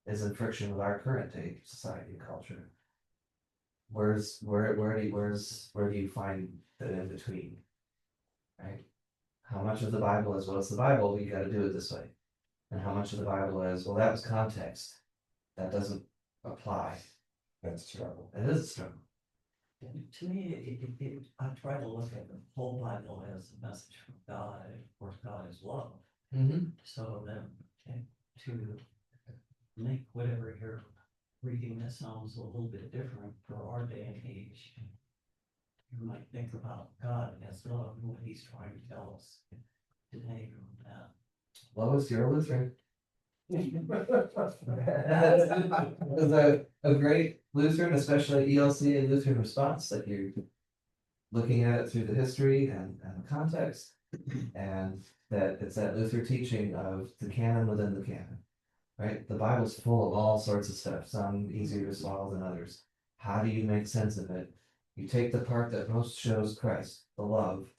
is in friction with our current day society and culture, where do you find the in between? Right? How much of the Bible is, well, it's the Bible, you got to do it this way. And how much of the Bible is, well, that was context. That doesn't apply. That's a struggle. It is a struggle. To me, I try to look at the whole Bible as a message from God. Of course, God is love. Mm-hmm. So then, to make whatever you're reading that sounds a little bit different for our day and age, you might think about God as love and what He's trying to tell us today from that. Lois, you're a Lutheran. There's a great Lutheran, especially ELC and Lutheran response, that you're looking at it through the history and the context, and that it's that Luther teaching of the canon within the canon, right? The Bible's full of all sorts of stuff, some easier to swallow than others. How do you make sense of it? You take the part that most shows Christ, the love,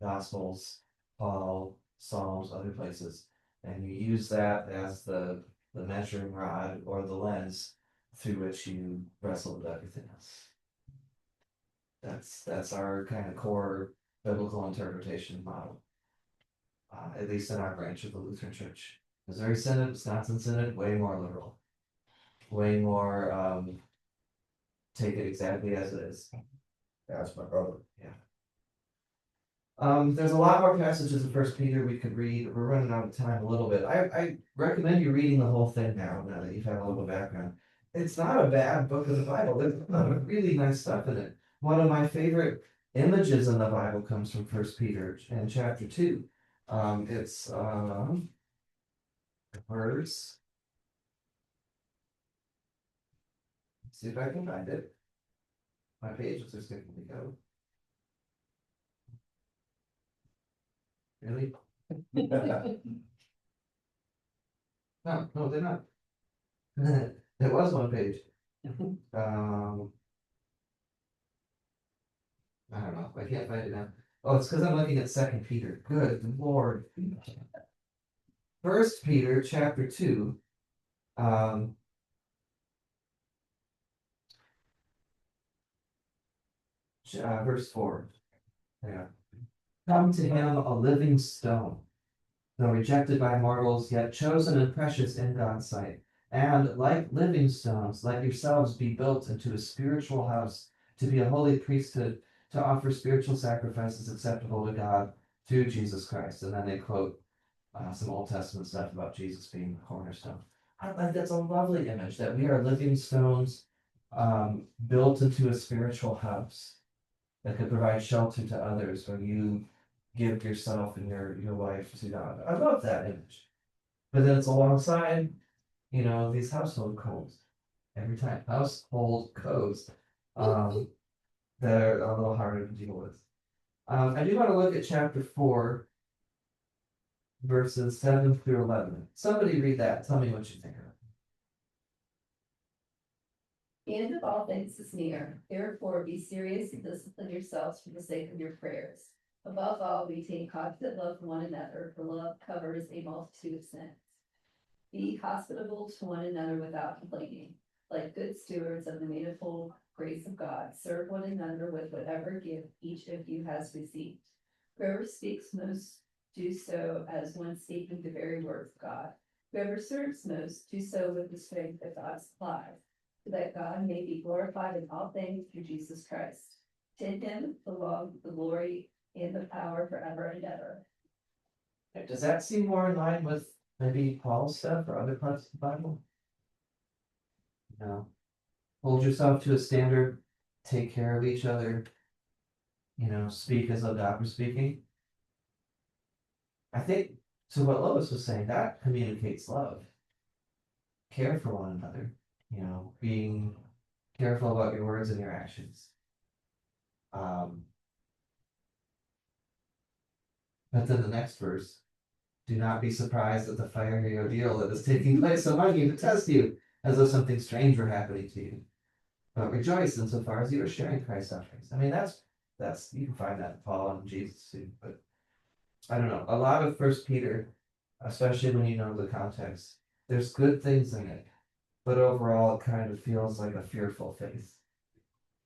Gospels, Paul, Psalms, other places, and you use that as the measuring rod or the lens through which you wrestle with everything else. That's our kind of core biblical interpretation model. At least in our branch of the Lutheran Church. Missouri Synod, Wisconsin Synod, way more liberal. Way more take it exactly as it is. That's my brother. There's a lot more passages in First Peter we could read. We're running out of time a little bit. I recommend you reading the whole thing now that you've had a little background. It's not a bad book of the Bible. There's a lot of really nice stuff in it. One of my favorite images in the Bible comes from First Peter in chapter 2. It's verse. Let's see if I can find it. My pages are skipping me go. Really? No, they're not. It was one page. I don't know. I can't find it now. Oh, it's because I'm looking at Second Peter. Good Lord. First Peter chapter 2. Verse 4. Yeah. Come to him a living stone, though rejected by mortals, yet chosen and precious in God's sight. And like living stones, let yourselves be built into a spiritual house, to be a holy priesthood, to offer spiritual sacrifices acceptable to God through Jesus Christ. And then they quote some Old Testament stuff about Jesus being the cornerstone. I think that's a lovely image that we are living stones built into a spiritual house that could provide shelter to others when you give yourself and your life to God. I love that image. But then it's alongside, these household codes. Every time. Household codes that are a little harder to deal with. I do want to look at chapter 4, verses 7 through 11. Somebody read that. Tell me what you think of it. The end of all things is near. Therefore, be serious and discipline yourselves for the sake of your prayers. Above all, maintain constant love for one another, for love covers a multitude of sins. Be hospitable to one another without complaining. Like good stewards of the manifold grace of God, serve one another with whatever gift each of you has received. Whoever speaks most, do so as one speaking the very words of God. Whoever serves most, do so with the strength that God supplies, so that God may be glorified in all things through Jesus Christ. To him belong the glory and the power forever and ever. Does that seem more in line with maybe Paul's stuff or other parts of the Bible? No. Hold yourself to a standard, take care of each other, speak as though God was speaking. I think, to what Lois was saying, that communicates love. Care for one another, being careful about your words and your actions. But then the next verse, do not be surprised at the fiery ordeal that is taking place among you to test you, as though something strange were happening to you. But rejoice insofar as you are sharing Christ's sufferings. I mean, that's you can find that in Paul and Jesus too. But I don't know. A lot of First Peter, especially when you know the context, there's good things in it, but overall it kind of feels like a fearful faith,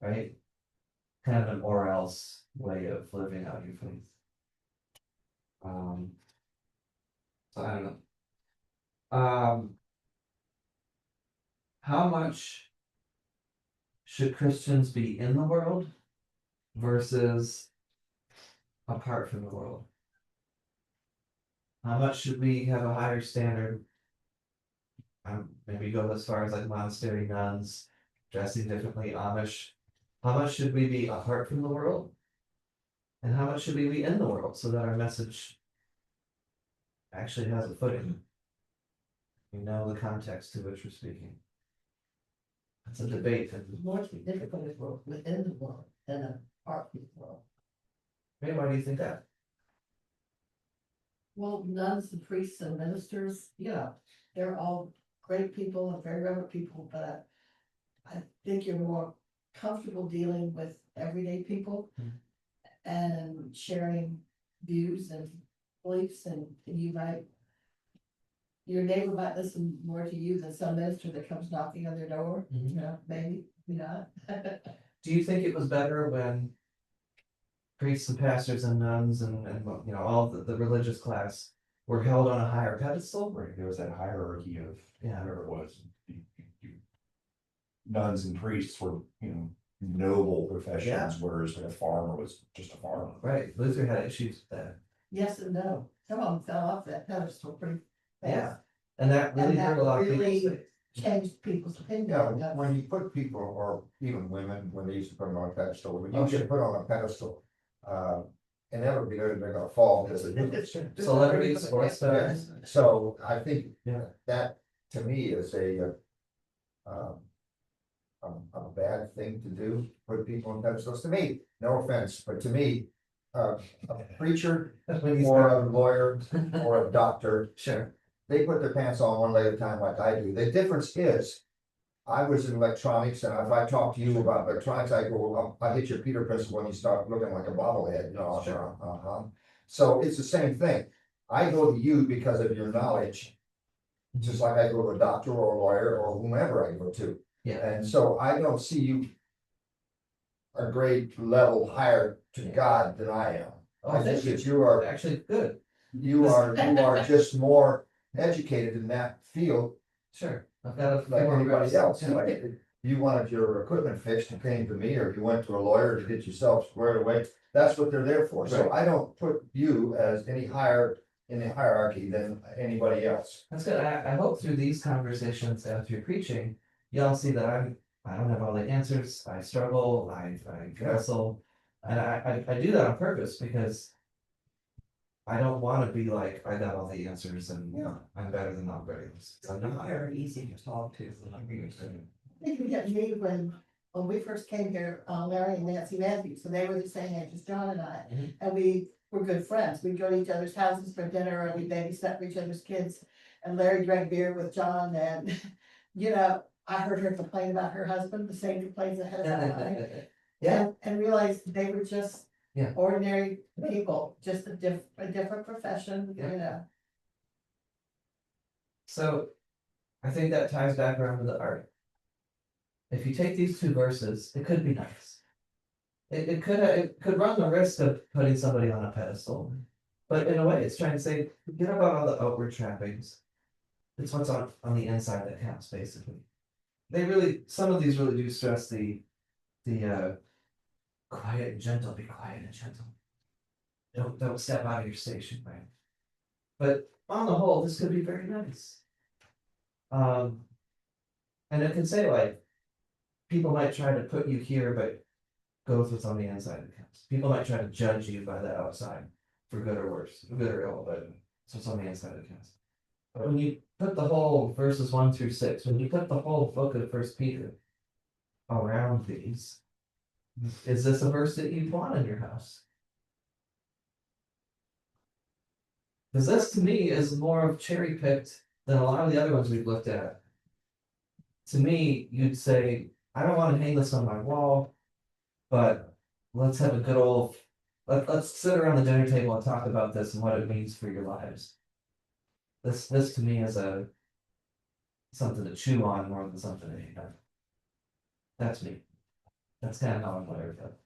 right? Kind of an or else way of living out your faith. So I don't know. How much should Christians be in the world versus apart from the world? How much should we have a higher standard? Maybe go as far as like monastery nuns, dressing differently, Amish. How much should we be apart from the world? And how much should we be in the world so that our message actually has a footing? We know the context to which we're speaking. It's a debate. It's more difficult to work within the world than apart from the world. Maybe why do you think that? Well, nuns and priests and ministers, they're all great people and very reverent people, but I think you're more comfortable dealing with everyday people. And sharing views and beliefs, and your neighbor might listen more to you than some minister that comes knocking on their door, you know, maybe not. Do you think it was better when priests and pastors and nuns and you know, all the religious class were held on a higher pedestal? Right, there was that hierarchy of Yeah. whatever it was. Nuns and priests were, noble professions, whereas a farmer was just a farmer. Right, Luther had issues with that. Yes and no. Some of them fell off that pedestal pretty fast. Yeah, and that really And that hurt a lot of really people. changed people's opinion. Yeah, when you put people, or even women, when they used to put them on a pedestal, when you get put on a pedestal, inevitably they're gonna fall because of Celebrities, sports stars. So I think Yeah. that, to me, is a bad thing to do, put people on pedestals. To me, no offense, but to me, a preacher or a lawyer or a doctor, Sure. they put their pants on one leg at a time like I do. The difference is, I was in electronics, and if I talk to you about electronics, I go, I hit your Peter principle when you start looking like a bobblehead, you know. Sure. So it's the same thing. I go to you because of your knowledge, just like I go to a doctor or a lawyer or whomever I go to. Yeah. And so I don't see you a grade level higher to God than I am. I thank think that you are, Actually, good. you are just more educated in that field Sure. I've got a like anybody else. Yeah. Like, you wanted your equipment fixed and came to me, or you went to a lawyer to get yourself squared away, that's what they're there for. So Right. I don't put you as any higher in the hierarchy than anybody else. That's good. I hope through these conversations and through preaching, y'all see that I don't have all the answers. I struggle, I wrestle. And I do that on purpose because I don't want to be like, I got all the answers and I'm better than everybody else. I'm not. Very easy to talk to. I think we got me when we first came here, Larry and Nancy Matthews, so they were the same age as John and I. Mhm. And we were good friends. We'd go to each other's houses for dinner, and we babysat for each other's kids. And Larry drank beer with John, and, you know, I heard her complain about her husband, the same complaints I had about mine. Yeah. And realized they were just Yeah. ordinary people, just a different profession, you know. So I think that ties back around to the art. If you take these two verses, it could be nice. It could run the risk of putting somebody on a pedestal. But in a way, it's trying to say, forget about all the outward trappings. It's what's on the inside that counts, basically. Some of these really do stress the quiet and gentle, be quiet and gentle. Don't step out of your station, right? But on the whole, this could be very nice. And it can say like, people might try to put you here, but go with what's on the inside that counts. People might try to judge you by the outside, for good or worse, for good or ill, but it's what's on the inside that counts. But when you put the whole verses 1-6, when you put the whole book of 1 Peter around these, is this a verse that you'd want in your house? Because this to me is more of cherry picked than a lot of the other ones we've looked at. To me, you'd say, I don't want to hang this on my wall, but let's have a good old, let's sit around the dinner table and talk about this and what it means for your lives. This to me is something to chew on more than something to hate on. That's me. That's kind of how I'm wired up.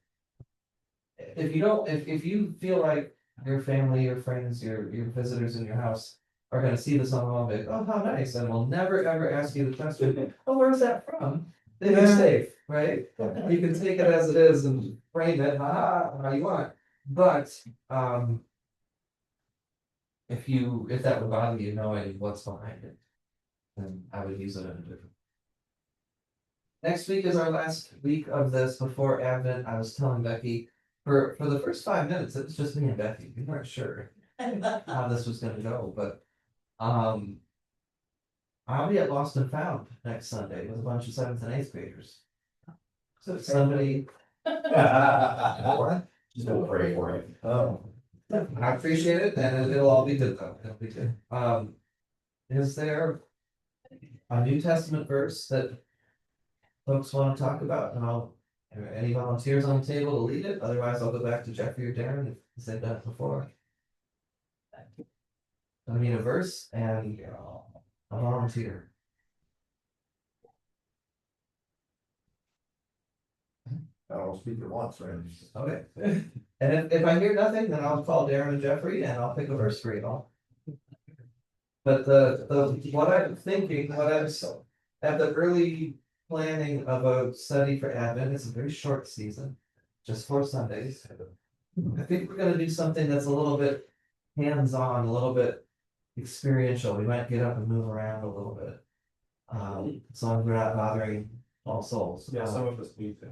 If you feel like your family, your friends, your visitors in your house are gonna see this on the wall and be like, oh, how nice, and we'll never ever ask you the question, oh, where's that from? Then you're safe, right? You can take it as it is and frame it, how you want. But if that would bother you knowing what's behind it, then I would use it in a different. Next week is our last week of this before Advent. I was telling Becky, for the first 5 minutes, it was just me and Becky. We weren't sure how this was gonna go, but I'll be at Lost and Found next Sunday with a bunch of 7th and 8th graders. So if somebody. What? Just don't pray for it. Oh. I appreciate it, and it'll all be good though. It'll be good. Is there a New Testament verse that folks want to talk about? And I'll Any volunteers on the table to lead it? Otherwise, I'll go back to Jeffrey or Darren if they've done it before. I need a verse and a volunteer. I'll speak at once, right? Okay. And if I hear nothing, then I'll call Darren and Jeffrey and I'll pick a verse for you all. But what I'm thinking, at the early planning of a study for Advent, it's a very short season, just 4 Sundays. I think we're gonna do something that's a little bit hands-on, a little bit experiential. We might get up and move around a little bit. As long as we're not bothering all souls. Yeah, some of us need to.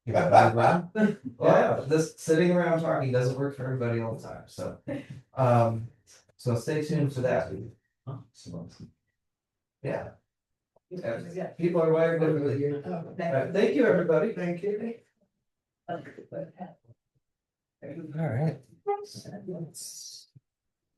Well, yeah, this sitting around talking doesn't work for everybody all the time, so. So stay tuned for that. Yeah. Yeah, people are wired differently. Thank you, everybody. Thank you. All right.